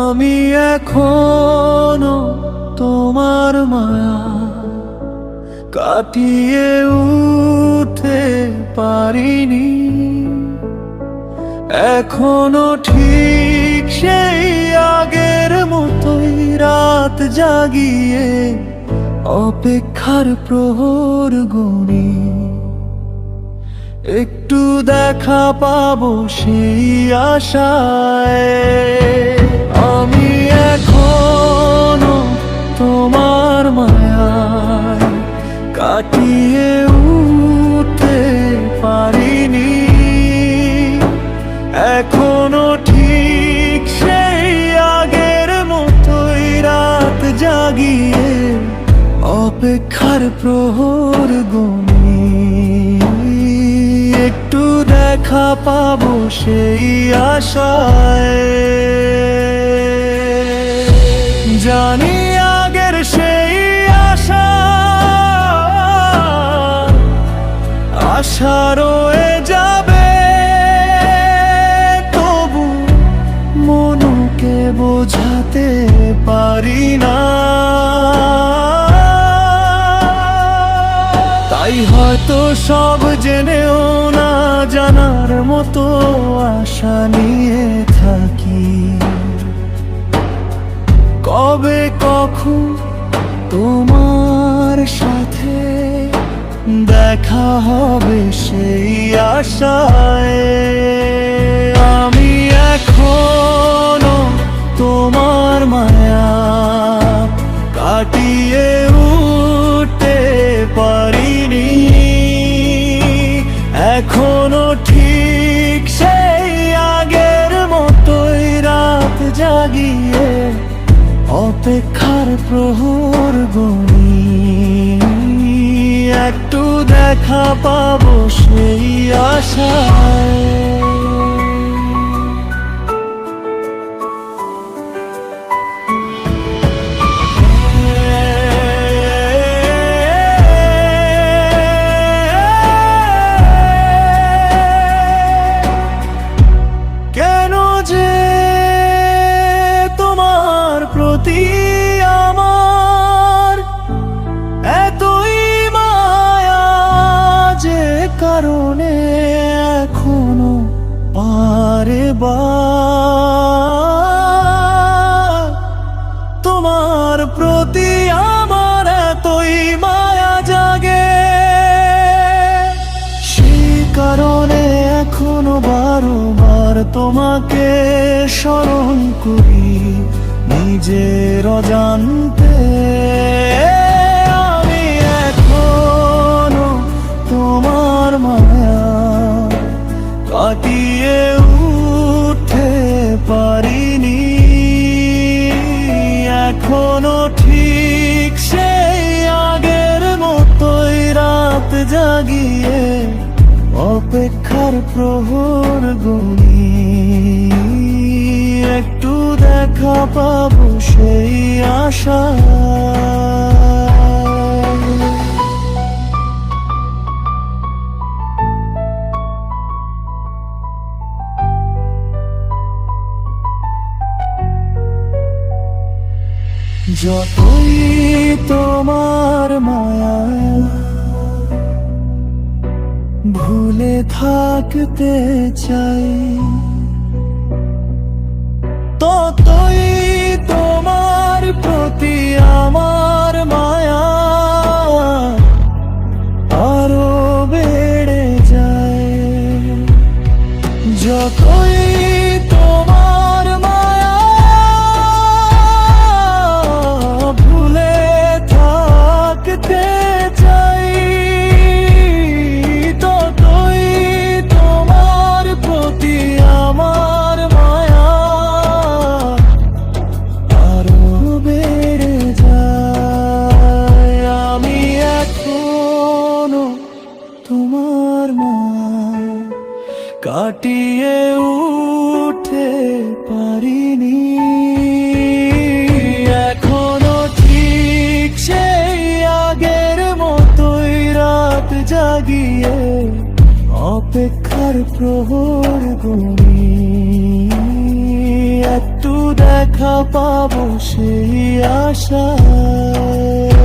আমি এখনো তোমার মায়া কাটিয়ে উঠতে পারিনি। এখনো ঠিক সেই আগের মতোই রাত জাগিয়ে অপেক্ষার প্রহর গুনি। একটু দেখা পাবো সেই আশায় আমি এখনো তোমার মায়ায় কাটিয়ে উঠতে পারিনি। এখনো ঠিক সেই আগের মতোই রাত জাগিয়ে অপেক্ষার প্রহর গুনি। একটু দেখা পাবো সেই আশায় জানি আগের সেই আশা রয়ে যাবে। তবু মনকে বোঝাতে পারি না। তাই হয়তো সব জেনেও না জানার মতো আশা নিয়ে থাকি। কবে কখন তোমার সাথে দেখা হবে সেই আশায় আমি এখনো তোমার মায়া কাটিয়ে উঠতে পারিনি। এখনো ঠিক সেই আগের মতোই রাত জাগিয়ে অপেক্ষার প্রহর গুনি। একটু দেখা পাবো সেই আশায় কেন যে তোমার প্রতি আমার এতই মায়া, যে কারণে এখনো বারেবার তোমার প্রতি আমার এতই মায়া জাগে। সেই কারণে এখনো বারবার তোমাকে স্মরণ করি নিজের অজান্তে। আমি এখনো তোমার মায়া কাটিয়ে উঠতে পারিনি। এখনো ঠিক সেই আগের মতোই রাত জাগিয়ে অপেক্ষার প্রহর গুনি। একটু দেখা পাবো সেই আশা যতই তোমার মায়া ভুলে থাকতে চাই, ততই তোমার প্রতি আমার মায়া আরো বেড়ে যায়। যতই তোমার মায়া ভুলে থাকতে চাই, ততই তোমার প্রতি আমার মায়া আরো বেড়ে যায়। আমি এখনো তোমার মায়া কাটিয়ে উঠতে পারিনি। এখনো ঠিক সেই আগের মতোই রাত জাগিয়ে অপেক্ষার প্রহর গুনি। একটু দেখ দেখা পাবো সেই আশায়।